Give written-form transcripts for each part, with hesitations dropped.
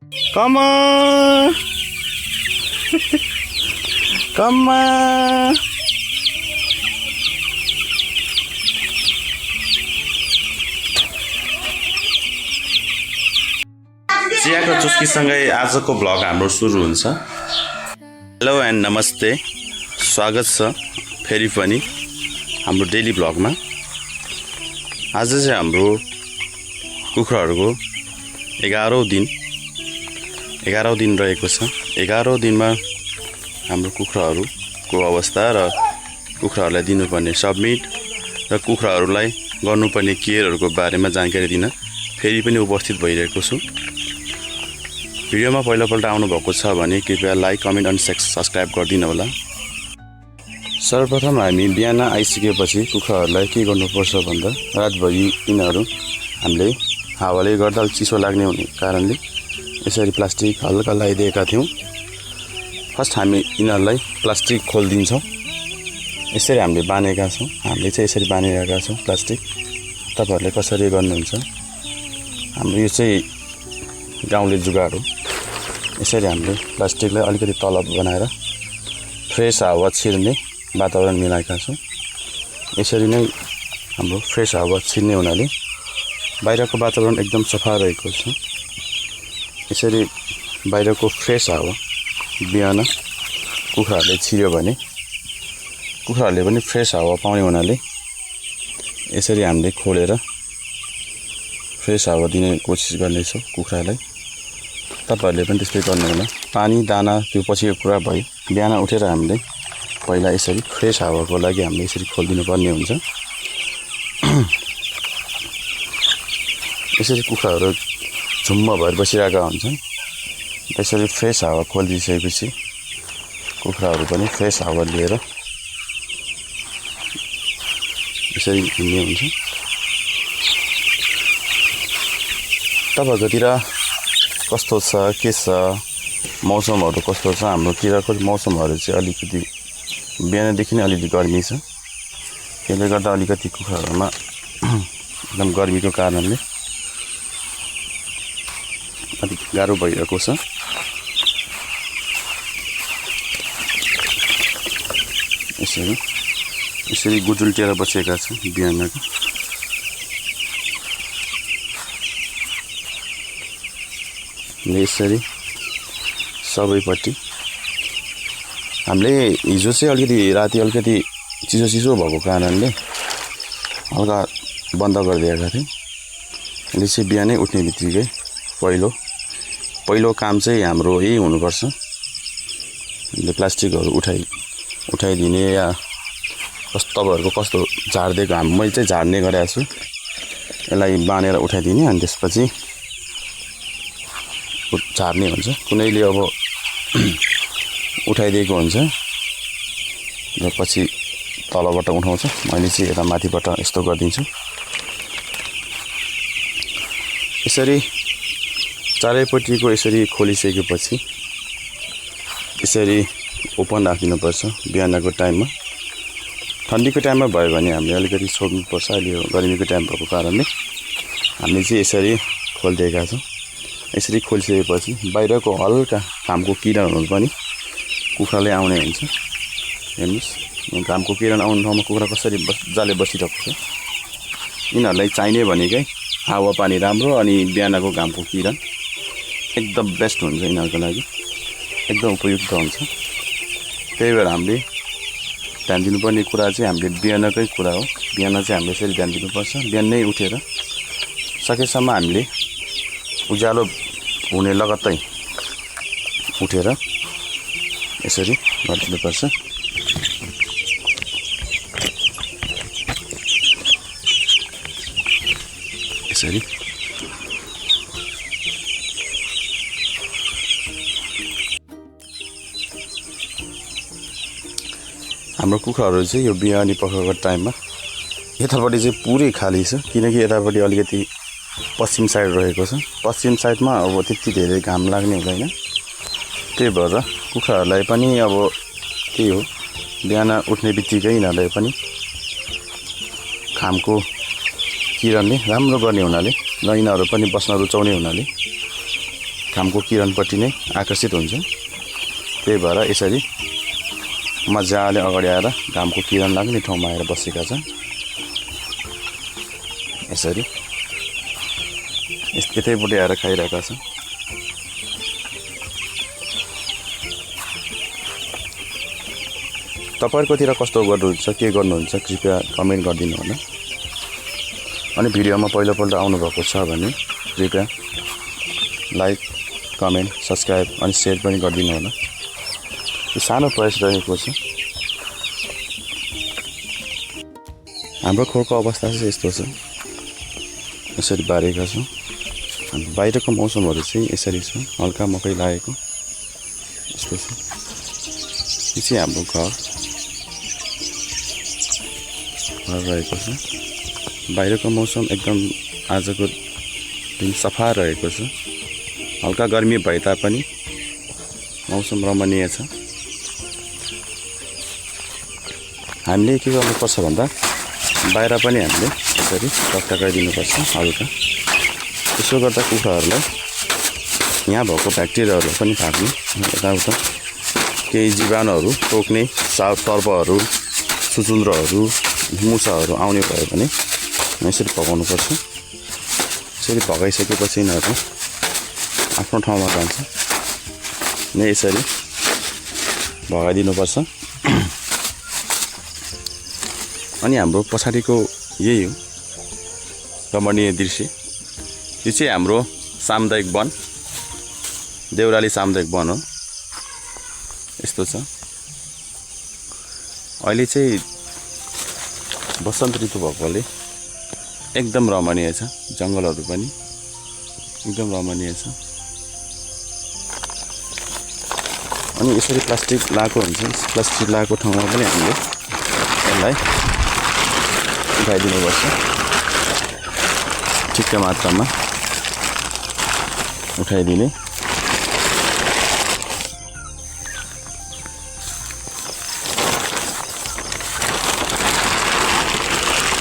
Come on! Come on! चियाको चुस्कीसँगै आजको vlog हाम्रो सुरु हुन्छ। हेलो एन्ड नमस्ते, स्वागत छ फेरि पनि हाम्रो डेली भ्लगमा। आज चाहिँ हाम्रो कुखुराहरूको 11औं दिन रहेको छ। 11औं दिनमा हाम्रो कुखुराहरूको अवस्था र कुखुराहरूलाई दिनुपर्ने सबमिट र कुखुराहरूलाई गर्नुपर्ने केयरहरूको बारेमा जानकारी दिन फेरि पनि उपस्थित भइरहेको छु। भिडियोमा पहिलोपल्ट आउनुभएको छ भने कृपया लाइक, कमेन्ट अनि सब्सक्राइब गरिदिनु होला। सर्वप्रथम हामी बिहान आइसकेपछि कुखुराहरूलाई के गर्नुपर्छ भन्दा रातभरि यिनीहरू हामीले हावाले गर्दा चिसो लाग्ने हुने कारणले यसरी प्लास्टिक हल्का लगाइदिएका थियौँ। फर्स्ट हामी यिनीहरूलाई प्लास्टिक खोलिदिन्छौँ। यसरी हामीले बाँधेका छौँ। हामीले चाहिँ यसरी बाँधिरहेका छौँ प्लास्टिक। तपाईँहरूले कसरी गर्नुहुन्छ? हाम्रो यो चाहिँ गाउँले जुगाड हो। यसरी हामीले प्लास्टिकलाई अलिकति तल बनाएर फ्रेस हावा छिर्ने वातावरण मिलाएका छौँ। यसरी नै हाम्रो फ्रेस हावा छिर्ने हुनाले बाहिरको वातावरण एकदम सफा रहेको छ। यसरी बाहिरको फ्रेस हावा बिहान कुखुराहरूले छिर्यो भने कुखुराहरूले पनि फ्रेस हावा पाउने हुनाले यसरी हामीले खोलेर फ्रेस हावा दिने कोसिस गर्नेछौँ कुखुरालाई। तपाईहरूले पनि त्यस्तै गर्नु होला। पानी दाना त्यो पछिको कुरा भयो। बिहान उठेर हामीले पहिला यसरी फ्रेस हावाको लागि हामीले यसरी खोलिदिनु पर्ने हुन्छ। यसरी कुखुराहरू झुम्म भएर बसिरहेका हुन्छन्। यसरी फ्रेस हावा खोलिदिइसकेपछि कुखुराहरू पनि फ्रेस हावा लिएर यसरी हिँड्ने हुन्छ। तपाईँहरूकोतिर कस्तो छ, के छ, मौसमहरू कस्तो छ? हाम्रोतिरको मौसमहरू चाहिँ अलिकति बिहानदेखि नै अलिअलि गर्मी छ। त्यसले गर्दा अलिकति कुखुराहरूमा एकदम गर्मीको कारणले अलिक गाह्रो भइरहेको छ। यसरी गुजुल्टिएर बसेका छन् बिहानको। यसरी सबैपट्टि हामीले हिजो चाहिँ अलिकति राति अलिकति चिसो भएको कारणले हल्का बन्द गरिदिएका थियौँ। अहिले चाहिँ बिहानै उठ्ने बित्तिकै पहिलो काम चाहिँ हाम्रो यही हुनुपर्छ। प्लास्टिकहरू उठाइदिने या तपाईँहरूको कस्तो झार्दिएको मैले चाहिँ झार्ने गरेको छु। यसलाई बाँधेर उठाइदिने अनि त्यसपछि झार्ने हुन्छ। कुनैले अब उठाइदिएको हुन्छ र पछि तलबाट उठाउँछ। मैले चाहिँ यता माथिबाट यस्तो गरिदिन्छु। यसरी चारैपट्टिको यसरी खोलिसकेपछि यसरी ओपन राखिदिनुपर्छ बिहानको टाइममा। ठन्डीको टाइममा भयो भने हामीले अलिकति छोड्नुपर्छ। अहिले यो गर्मीको टाइम भएको कारणले हामीले चाहिँ यसरी खोलिदिएका छौँ। यसरी खोलिसकेपछि बाहिरको हल्का घामको किरणहरू पनि कुखुराले आउने हुन्छ। हेर्नुहोस्, घामको किरण आउने ठाउँमा कुखुरा कसरी मजाले बसिरहेको छ। यिनीहरूलाई चाहिने भनेकै हावापानी राम्रो अनि बिहानको घामको किरण एकदम बेस्ट हुन्छ। यिनीहरूको लागि एकदम उपयुक्त हुन्छ। त्यही भएर हामीले ध्यान दिनुपर्ने कुरा चाहिँ हामीले बिहानकै कुरा हो। बिहान चाहिँ हामीले यसरी ध्यान दिनुपर्छ। बिहानै उठेर सकेसम्म हामीले उज्यालो हुने लगत्तै उठेर यसरी गरिदिनुपर्छ। यसरी हाम्रो कुखुराहरू चाहिँ यो बिहानी पखको टाइममा यतापट्टि चाहिँ पुरै खाली छ। किनकि यतापट्टि अलिकति पश्चिम साइड रहेको छ। पश्चिम साइडमा अब त्यति धेरै घाम लाग्ने हुँदैन। त्यही भएर कुखुराहरूलाई पनि अब त्यही हो, बिहान उठ्ने बित्तिकै यिनीहरूलाई पनि घामको किरणले राम्रो गर्ने हुनाले र यिनीहरू पनि बस्न रुचाउने हुनाले घामको किरणपट्टि नै आकर्षित हुन्छ। त्यही भएर यसरी मजाले अगाडि आएर घामको किरण लाग्ने ठाउँमा आएर बसेका छन्। यसरी यतैपट्टि आएर खाइरहेका छन्। तपाईहरुकोतिर कस्तो गर्नुहुन्छ, के गर्नुहुन्छ कृपया कमेन्ट गरिदिनु होला। अनि भिडियोमा पहिलोपल्ट आउनुभएको छ भने कृपया लाइक, कमेन्ट, सब्स्क्राइब अनि शेयर पनि गरिदिनु होला। यो सानो प्रयास रहेको छ। हाम्रो खोरको अवस्था चाहिँ यस्तो छ। यसरी बारेका छौँ। बाहिरको मौसमहरू चाहिँ यसरी छ, हल्का मकै लागेको यस्तो छ। यो चाहिँ हाम्रो घर रहेको छ। बाहिरको मौसम एकदम आजको दिन सफा रहेको छ। हल्का गर्मी भए तापनि मौसम रमणीय छ। हामीले के गर्नुपर्छ भन्दा बाहिर पनि हामीले यसरी टकटकाइदिनुपर्छ हल्का। त्यसो गर्दा कुखुराहरूलाई यहाँ भएको ब्याक्टेरियाहरू पनि भाग्ने, यताउता केही जीवाणुहरू टोक्ने, सर्पहरू, सुचुन्द्रहरू, मुसाहरू आउने भयो भने यसरी पकाउनुपर्छ। यसरी पकाइसकेपछि यिनीहरू आफ्नो ठाउँमा जान्छ। यसरी भगाइदिनुपर्छ। अनि हाम्रो पछाडिको यही हो रमणीय दृश्य। यो चाहिँ हाम्रो सामुदायिक वन, देउराली सामुदायिक वन हो। यस्तो छ। अहिले चाहिँ वसन्त ऋतु भएकोले एकदम रमणीय छ। जङ्गलहरू पनि एकदम रमणीय छ। अनि यसरी प्लास्टिक लगाएको हुन्छ। प्लास्टिक लगाएको ठाउँमा पनि हामीले यसलाई उठाइदिनुपर्छ। ठिक्क मात्रामा उठाइदिने।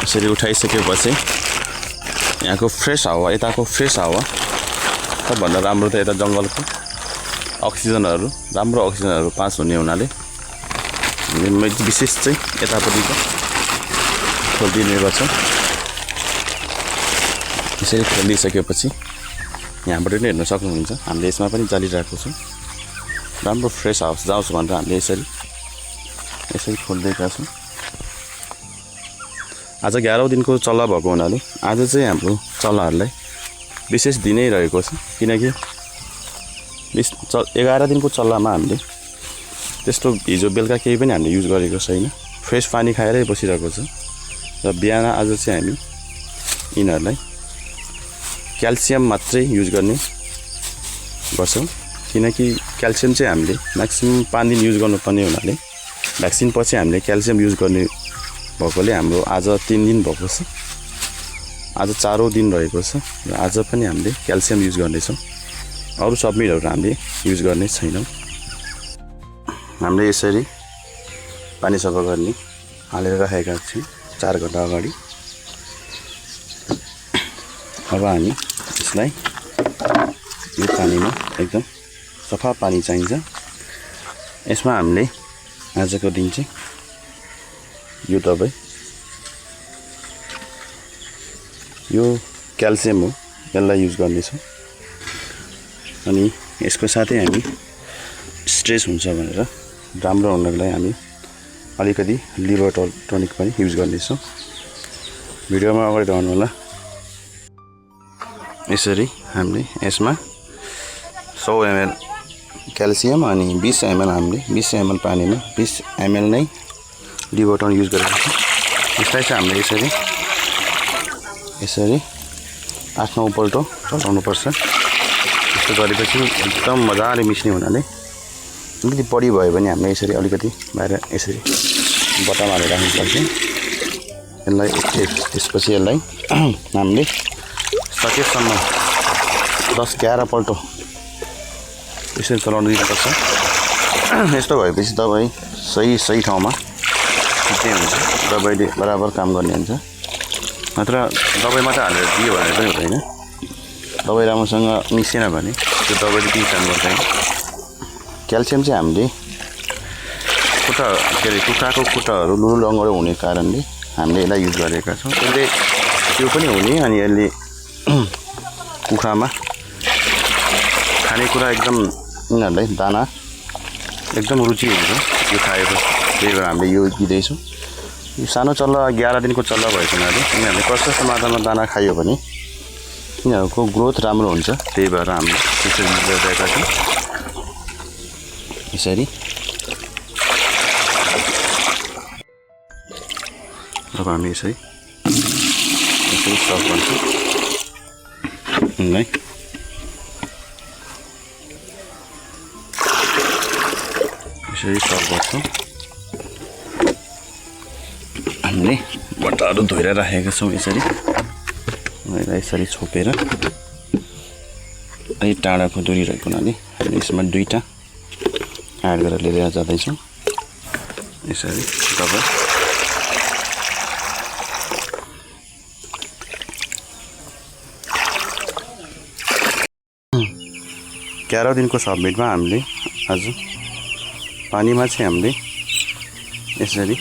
यसरी उठाइसकेपछि यहाँको फ्रेस हावा, यताको फ्रेस हावा सबभन्दा राम्रो त यता जङ्गलको अक्सिजनहरू, राम्रो अक्सिजनहरू पास हुने हुनाले विशेष चाहिँ यतापट्टिको खोलिदिने गर्छ। यसरी खोलिदिइसकेपछि यहाँबाट नै हेर्न सक्नुहुन्छ। हामीले यसमा पनि चलिरहेको छौँ। राम्रो फ्रेस हावा जाओस् भनेर हामीले यसरी खोलिदिएका छौँ। आज 11औं दिनको चल्ला भएको हुनाले आज चाहिँ हाम्रो चल्लाहरूलाई विशेष दिनै रहेको छ। किनकि 11 दिनको चल्लामा हामीले त्यस्तो हिजो बेलुका केही पनि हामीले युज गरेको छैन। फ्रेस पानी खाएरै बसिरहेको छ। र बिहान आज चाहिँ हामी यिनीहरूलाई क्याल्सियम मात्रै युज गर्ने गर्छौँ। किनकि क्याल्सियम चाहिँ हामीले म्याक्सिमम 5 दिन युज गर्नुपर्ने हुनाले भ्याक्सिन पछि हामीले क्याल्सियम युज गर्ने भएकोले हाम्रो आज 3 दिन भएको छ। आज 4औं दिन रहेको छ र आज पनि हामीले क्याल्सियम युज गर्नेछौँ। अरू सब्मिटहरू हामीले युज गर्ने छैनौँ। हामीले यसरी पानी सफा गर्ने हालेर राखेका छौँ 4 घण्टा अगाडि। अब हामी यसलाई यो पानीमा एकदम सफा पानी चाहिन्छ। यसमा हामीले आजको दिन चाहिँ यो दबाई, यो क्याल्सियम हो, यसलाई युज गर्नेछौँ। अनि यसको साथै हामी स्ट्रेस हुन्छ भनेर राम्रो हुनको लागि हामी अलिकति लिभर टनिक पनि युज गर्नेछौँ। भिडियोमा अगाडि रहनु होला। यसरी हामीले यसमा 100 ml क्याल्सियम अनि 20 ml हामीले 20 ml पानीमा 20 ml नै लिभर टनिक युज गरेको छौँ। यसलाई चाहिँ हामीले यसरी 8-9 पल्ट चलाउनुपर्छ। यस्तो गरेपछि एकदम मजाले मिस्ने हुनाले अलिकति बढी भयो भने हामीले यसरी अलिकति बाहिर यसरी बट्टामा हालेर राख्नुपर्छ। यसलाई त्यसपछि यसलाई हामीले सकेसम्म 10-11 पल्ट यसरी चलाउनु दिनुपर्छ। यस्तो भएपछि दबाई सही ठाउँमा फिट्ने हुन्छ। दबाईले बराबर काम गर्ने हुन्छ। मात्र दबाई मात्र हालेर दियो भने पनि हुँदैन। दबाई राम्रोसँग मिसिएन भने त्यो दबाईले केही काम गर्दैन। क्याल्सियम चाहिँ हामीले खुट्टा के अरे कुखुराको खुट्टाहरू लुलु लङ्गडो हुने कारणले हामीले यसलाई युज गरेका छौँ। यसले त्यो पनि हुने अनि यसले कुखुरामा खानेकुरा एकदम यिनीहरूलाई दाना एकदम रुचि हुन्छ यो खाएको, त्यही भएर हामीले यो दिँदैछौँ। यो सानो चल्ला 11 दिनको चल्ला भएको हुनाले यिनीहरूले प्रशस्त मात्रामा दाना खायो भने यिनीहरूको ग्रोथ राम्रो हुन्छ, त्यही भएर हामीले त्यसरी युज गरिरहेका छौँ। यसरी अब हामी यसरी सर्भ गर्छौँ यिनलाई। यसरी सर्भ गर्छौँ। हामीले बट्टाहरू धोएर राखेका छौँ। यसरी यसरी छोपेर अलिक टाढाको दूरी रहेको हुनाले हामीले यसमा 2टा एड गरेर लिएर जाँदैछौँ। यसरी दबाई ग्यारह दिनको सबमिटमा हामीले आज पानीमा चाहिँ हामीले यसरी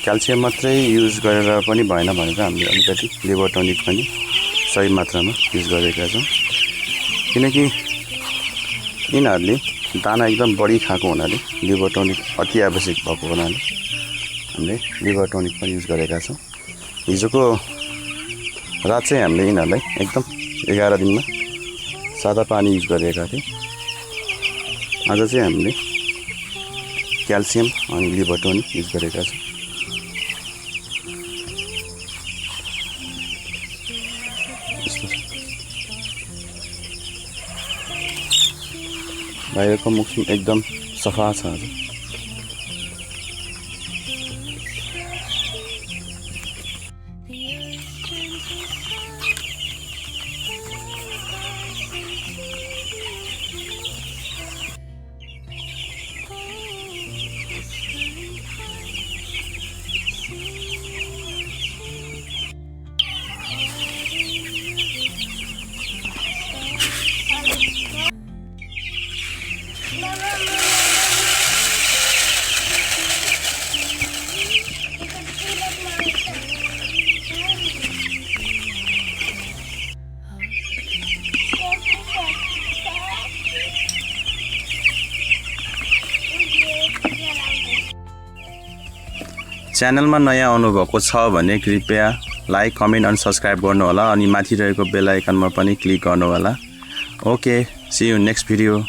क्याल्सियम मात्रै युज गरेर पनि भएन भनेर हामीले अलिकति लिभर टनिक पनि सही मात्रामा युज गरेका छौँ। किनकि यिनीहरूले दाना एकदम बढी खाएको हुनाले लिभर टनिक अति आवश्यक भएको हुनाले हामीले लिभर टनिक पनि युज गरेका छौँ। हिजोको रात चाहिँ हामीले यिनीहरूलाई एकदम 11 दिनमा सादा पानी युज गरेका थियौँ। आज चाहिँ हामीले क्याल्सियम अनि लिभर टनिक युज गरेका छौँ। बाहिरको मौसम एकदम सफा छ आज। च्यानलमा नयाँ आउनुभएको छ भने कृपया लाइक, कमेन्ट अनि सब्सक्राइब गर्नु होला अनि माथि रहेको बेल आइकनमा पनि क्लिक गर्नु होला। Okay, see you next video.